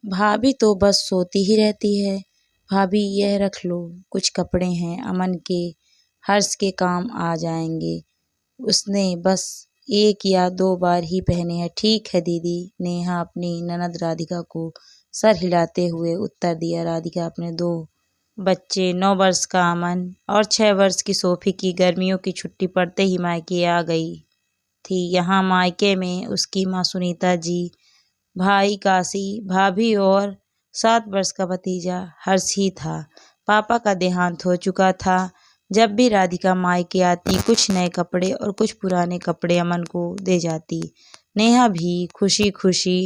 भाभी तो बस सोती ही रहती है। भाभी यह रख लो, कुछ कपड़े हैं अमन के, हर्ष के काम आ जाएंगे। उसने बस 1 या 2 बार ही पहने हैं। ठीक है दीदी, नेहा अपनी ननद राधिका को सर हिलाते हुए उत्तर दिया। राधिका अपने 2 बच्चे 9 वर्ष का अमन और 6 वर्ष की सोफी की गर्मियों की छुट्टी पड़ते ही मायके आ गई थी। यहाँ मायके में उसकी माँ सुनीता जी, भाई काशी, भाभी और 7 वर्ष का भतीजा हर्ष ही था। पापा का देहांत हो चुका था। जब भी राधिका मायके आती, कुछ नए कपड़े और कुछ पुराने कपड़े अमन को दे जाती। नेहा भी खुशी खुशी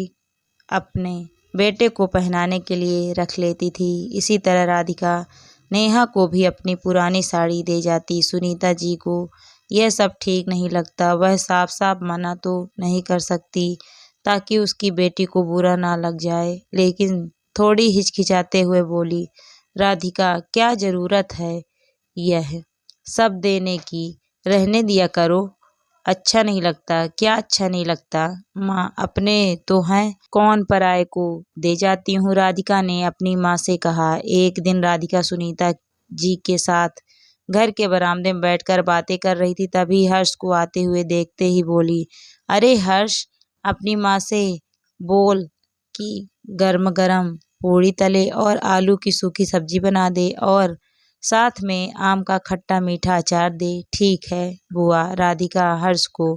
अपने बेटे को पहनाने के लिए रख लेती थी। इसी तरह राधिका नेहा को भी अपनी पुरानी साड़ी दे जाती। सुनीता जी को यह सब ठीक नहीं लगता। वह साफ साफ मना तो नहीं कर सकती ताकि उसकी बेटी को बुरा ना लग जाए, लेकिन थोड़ी हिचकिचाते हुए बोली, राधिका क्या ज़रूरत है यह सब देने की, रहने दिया करो। अच्छा नहीं लगता? क्या अच्छा नहीं लगता माँ, अपने तो हैं, कौन पराये को दे जाती हूँ, राधिका ने अपनी माँ से कहा। एक दिन राधिका सुनीता जी के साथ घर के बरामदे में बैठकर बातें कर रही थी। तभी हर्ष को आते हुए देखते ही बोली, अरे हर्ष, अपनी माँ से बोल कि गरम गरम पूड़ी तले और आलू की सूखी सब्जी बना दे और साथ में आम का खट्टा मीठा अचार दे। ठीक है बुआ, राधिका हर्ष को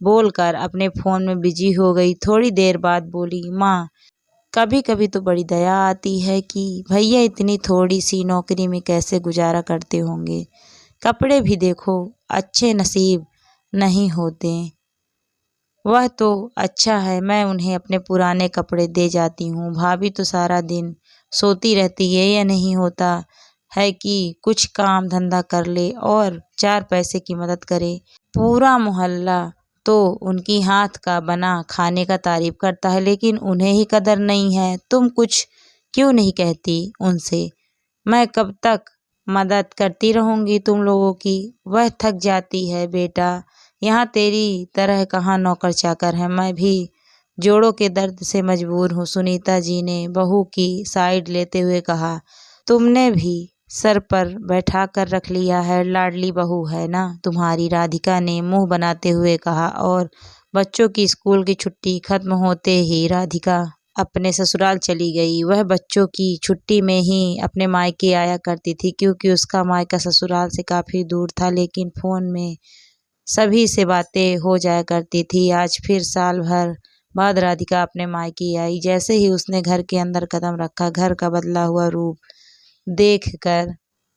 बोलकर अपने फ़ोन में बिजी हो गई। थोड़ी देर बाद बोली, माँ कभी कभी तो बड़ी दया आती है कि भैया इतनी थोड़ी सी नौकरी में कैसे गुजारा करते होंगे। कपड़े भी देखो, अच्छे नसीब नहीं होते। वह तो अच्छा है, मैं उन्हें अपने पुराने कपड़े दे जाती हूँ। भाभी तो सारा दिन सोती रहती है, या नहीं होता है कि कुछ काम धंधा कर ले और 4 पैसे की मदद करे। पूरा मोहल्ला तो उनकी हाथ का बना खाने का तारीफ करता है, लेकिन उन्हें ही कदर नहीं है। तुम कुछ क्यों नहीं कहती उनसे? मैं कब तक मदद करती रहूंगी तुम लोगों की? वह थक जाती है बेटा, यहाँ तेरी तरह कहाँ नौकर चाकर है। मैं भी जोड़ों के दर्द से मजबूर हूँ, सुनीता जी ने बहू की साइड लेते हुए कहा। तुमने भी सर पर बैठा कर रख लिया है, लाडली बहू है ना तुम्हारी, राधिका ने मुंह बनाते हुए कहा। और बच्चों की स्कूल की छुट्टी खत्म होते ही राधिका अपने ससुराल चली गई। वह बच्चों की छुट्टी में ही अपने मायके आया करती थी, क्योंकि उसका मायका ससुराल से काफ़ी दूर था, लेकिन फ़ोन में सभी से बातें हो जाया करती थी। आज फिर साल भर बाद राधिका अपने मायके आई। जैसे ही उसने घर के अंदर कदम रखा, घर का बदला हुआ रूप देखकर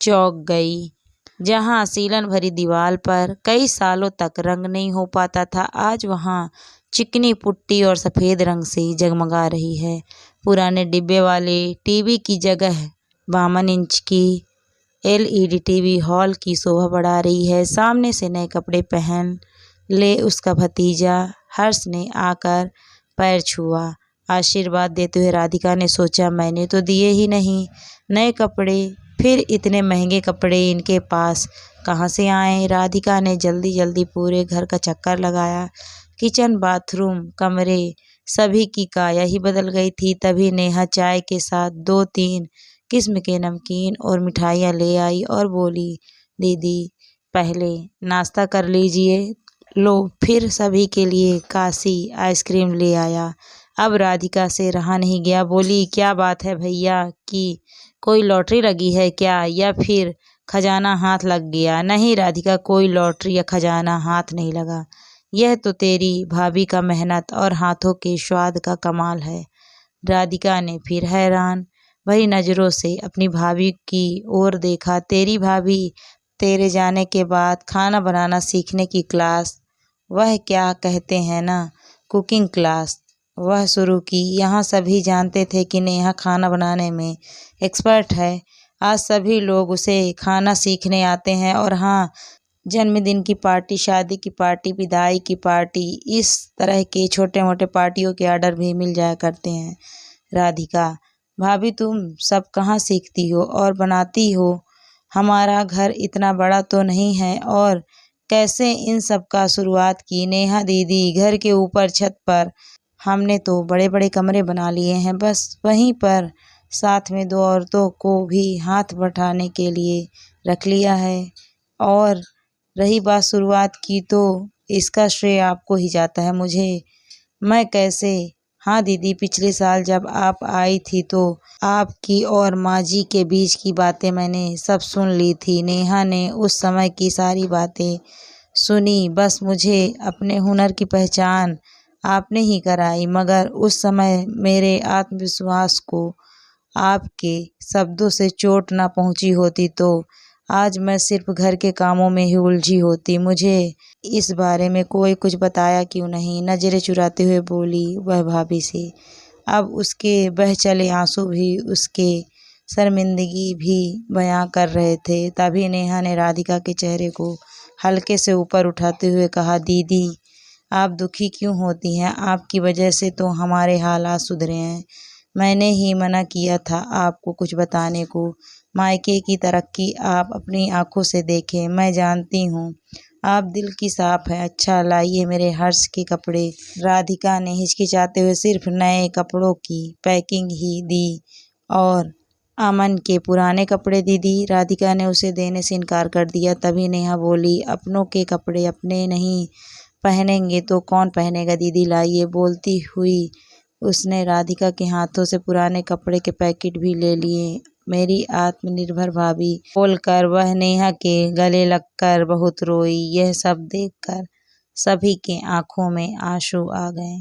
चौंक गई। जहाँ सीलन भरी दीवार पर कई सालों तक रंग नहीं हो पाता था, आज वहाँ चिकनी पुट्टी और सफ़ेद रंग से जगमगा रही है। पुराने डिब्बे वाले टीवी की जगह 52 इंच की LED टीवी हॉल की शोभा बढ़ा रही है। सामने से नए कपड़े पहन ले उसका भतीजा हर्ष ने आकर पैर छुआ। आशीर्वाद देते हुए राधिका ने सोचा, मैंने तो दिए ही नहीं नए कपड़े, फिर इतने महंगे कपड़े इनके पास कहाँ से आए। राधिका ने जल्दी जल्दी पूरे घर का चक्कर लगाया। किचन, बाथरूम, कमरे, सभी की काया ही बदल गई थी। तभी नेहा चाय के साथ 2-3 किस्म के नमकीन और मिठाइयाँ ले आई और बोली, दीदी पहले नाश्ता कर लीजिए, लो। फिर सभी के लिए काशी आइसक्रीम ले आया। अब राधिका से रहा नहीं गया, बोली, क्या बात है भैया, कि कोई लॉटरी लगी है क्या, या फिर खजाना हाथ लग गया? नहीं राधिका, कोई लॉटरी या खजाना हाथ नहीं लगा, यह तो तेरी भाभी का मेहनत और हाथों के स्वाद का कमाल है। राधिका ने फिर हैरान भरी नज़रों से अपनी भाभी की ओर देखा। तेरी भाभी तेरे जाने के बाद खाना बनाना सीखने की क्लास, वह क्या कहते हैं ना, कुकिंग क्लास, वह शुरू की। यहाँ सभी जानते थे कि नेहा खाना बनाने में एक्सपर्ट है। आज सभी लोग उसे खाना सीखने आते हैं। और हाँ, जन्मदिन की पार्टी, शादी की पार्टी, विदाई की पार्टी, इस तरह के छोटे मोटे पार्टियों के ऑर्डर भी मिल जाया करते हैं। राधिका, भाभी तुम सब कहाँ सीखती हो और बनाती हो? हमारा घर इतना बड़ा तो नहीं है, और कैसे इन सब का शुरुआत की? नेहा दीदी घर के ऊपर छत पर हमने तो बड़े बड़े कमरे बना लिए हैं, बस वहीं पर साथ में 2 औरतों को भी हाथ बटाने के लिए रख लिया है। और रही बात शुरुआत की, तो इसका श्रेय आपको ही जाता है, मुझे मैं कैसे। हाँ दीदी, पिछले साल जब आप आई थी तो आपकी और माँ जी के बीच की बातें मैंने सब सुन ली थी। नेहा ने उस समय की सारी बातें सुनी, बस मुझे अपने हुनर की पहचान आपने ही कराई, मगर उस समय मेरे आत्मविश्वास को आपके शब्दों से चोट ना पहुंची होती तो आज मैं सिर्फ घर के कामों में ही उलझी होती। मुझे इस बारे में कोई कुछ बताया क्यों नहीं, नजरें चुराते हुए बोली वह भाभी से। अब उसके बह चले आंसू भी उसके शर्मिंदगी भी बयां कर रहे थे। तभी नेहा ने राधिका के चेहरे को हल्के से ऊपर उठाते हुए कहा, दीदी आप दुखी क्यों होती हैं? आपकी वजह से तो हमारे हालात सुधरे हैं। मैंने ही मना किया था आपको कुछ बताने को। मायके की तरक्की आप अपनी आंखों से देखें, मैं जानती हूँ आप दिल की साफ है। अच्छा लाइए मेरे हर्ष के कपड़े। राधिका ने हिचकिचाते हुए सिर्फ नए कपड़ों की पैकिंग ही दी। और अमन के पुराने कपड़े दीदी, राधिका ने उसे देने से इनकार कर दिया। तभी नेहा बोली, अपनों के कपड़े अपने नहीं पहनेंगे तो कौन पहनेगा दीदी, लाइए। बोलती हुई उसने राधिका के हाथों से पुराने कपड़े के पैकेट भी ले लिए। मेरी आत्मनिर्भर भाभी बोलकर वह नेहा के गले लगकर बहुत रोई। यह सब देखकर सभी के आंखों में आंसू आ गए।